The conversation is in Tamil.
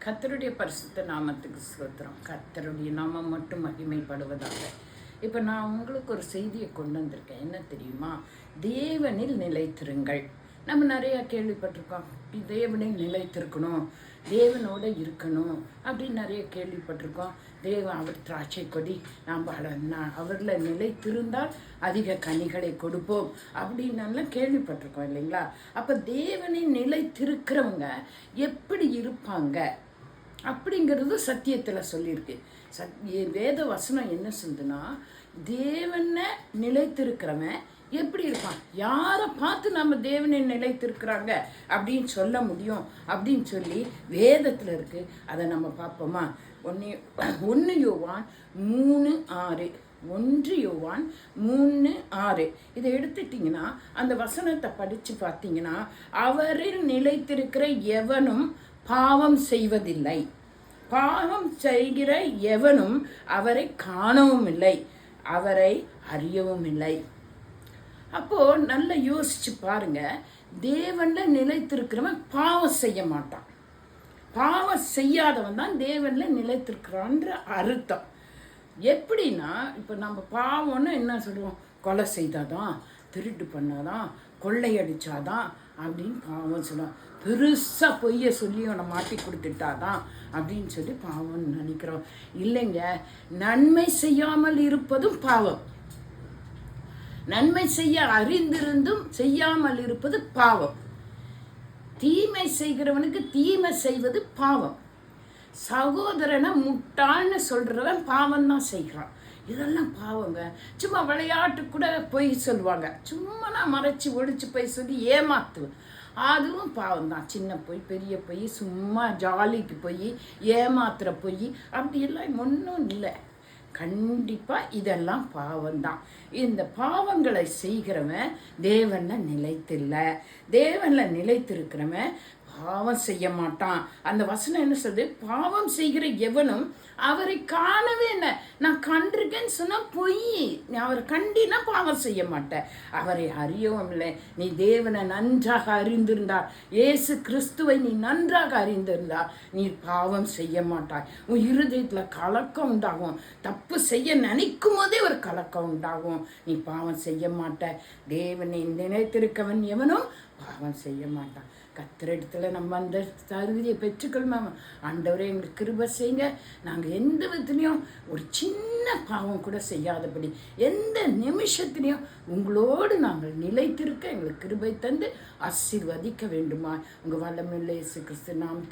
கர்த்தருடைய பரிசுத்த நாமத்துக்கு ஸ்தோத்திரம். கர்த்தருடைய நாமம் மட்டும் மகிமைப்படுவதாக. இப்போ நான் உங்களுக்கு ஒரு செய்தியை கொண்டு வந்திருக்கேன். என்ன தெரியுமா? தேவனில் நிலைத்திருங்கள். நம்ம நிறையா கேள்விப்பட்டிருக்கோம். தேவனில் நிலைத்திருக்கணும், தேவனோட இருக்கணும் அப்படின்னு நிறைய கேள்விப்பட்டிருக்கோம். தேவன் அவர் திராட்சை கொடி, நாம் அவரில் நிலைத்திருந்தால் அதிக கனிகளை கொடுப்போம் அப்படின்னு கேள்விப்பட்டிருக்கோம் இல்லைங்களா? அப்போ தேவனின் நிலைத்திருக்கிறவங்க எப்படி இருப்பாங்க அப்படிங்கிறது சத்தியத்தில் சொல்லியிருக்கு. வேத வசனம் என்ன சொல்லுதுன்னா, தேவனை நிலைத்திருக்கிறவன் எப்படி இருப்பான், யாரை பார்த்து நம்ம தேவனை நிலைத்திருக்கிறாங்க அப்படின்னு சொல்ல முடியும் அப்படின்னு சொல்லி வேதத்தில் இருக்கு. அதை நம்ம பார்ப்போமா? 1 யோவான் 3:6, 1 யோவான் 3:6 இதை எடுத்துட்டிங்கன்னா அந்த வசனத்தை படித்து பார்த்தீங்கன்னா, அவரில் நிலைத்திருக்கிற எவனும் பாவம் செய்வதில்லை, பாவம் செய்கிற எவனும் அவரை காணவும் இல்லை, அவரை அறியவும் இல்லை. அப்போ நல்லா யோசிச்சு பாருங்க, தேவன்ல நிலைத்திருக்கிறவன் பாவம் செய்ய மாட்டான். பாவம் செய்யாதவன் தான் தேவன்ல நிலைத்திருக்கிறான்ற அர்த்தம். எப்படின்னா, இப்போ நம்ம பாவம்னு என்ன சொல்லுவோம்? கொலை செய்தாதான், திருட்டு பண்ணாதான், கொள்ளையடிச்சாதான் அப்படின்னு பாவம் சொல்லுவோம். பெருசாக பொய்யை சொல்லி அவனை மாட்டி கொடுத்துட்டாதான் அப்படின்னு சொல்லி பாவம்னு நினைக்கிறோம். இல்லைங்க, நன்மை செய்யாமல் இருப்பதும் பாவம். நன்மை செய்ய அறிந்திருந்தும் செய்யாமல் இருப்பது பாவம். தீமை செய்கிறவனுக்கு தீமை செய்வது பாவம். சகோதரனை முட்டாள்னு சொல்றவன் பாவம் தான் செய்கிறான். இதெல்லாம் பாவங்க. சும்மா விளையாட்டு கூட பொய் சொல்லுவாங்க, சும்மா நான் மறைச்சி ஒழிச்சு போய் சொல்லி ஏமாத்துவேன், அதுவும் பாவம் தான். சின்ன பொய், பெரிய பொய், சும்மா ஜாலிக்கு பொய், ஏமாத்துற பொய் அப்படியெல்லாம் ஒன்றும் இல்லை. கண்டிப்பாக இதெல்லாம் பாவம்தான். இந்த பாவங்களை செய்கிறவன் தேவனில் நிலைத்தில்லை. தேவனில் நிலைத்திருக்கிறவன் பாவம் செய்ய மாட்டான். அந்த வசனம் என்ன சொல்லுது? பாவம் செய்கிற எவனும் அவரை காணவே இல்லை. நான் கண்டிருக்கேன்னு சொன்னால் பொய். நீ அவரை கண்டினா பாவம் செய்ய மாட்டேன். அவரை அறியவும் இல்லை. நீ தேவனை நன்றாக அறிந்திருந்தார், இயேசு கிறிஸ்துவை நீ நன்றாக அறிந்திருந்தார், நீ பாவம் செய்ய மாட்டாய். உன் இருதயத்தில் கலக்கம் உண்டாகும். தப்பு செய்ய நினைக்கும் போதே ஒரு கலக்கம் உண்டாகும். நீ பாவம் செய்ய மாட்ட. தேவனை நினைத்திருக்கவன் எவனும் பாவம் செய்ய மாட்டான். கத்திரிடத்துல நம்ம அந்த தகுதியை பெற்றுக்கொள்ளுமா? ஆண்டவரே எங்களுக்கு கிருபை செய்யுங்க. நாங்கள் எந்த விதத்துலையும் ஒரு சின்ன பாவம் கூட செய்யாதபடி எந்த நிமிஷத்துலையும் உங்களோடு நாங்கள் நிலைத்திருக்க எங்களுக்கு கிருபை தந்து ஆசீர்வதிக்க வேண்டுமா? உங்கள் வல்லமையுள்ள இயேசு கிறிஸ்து நாமத்தில்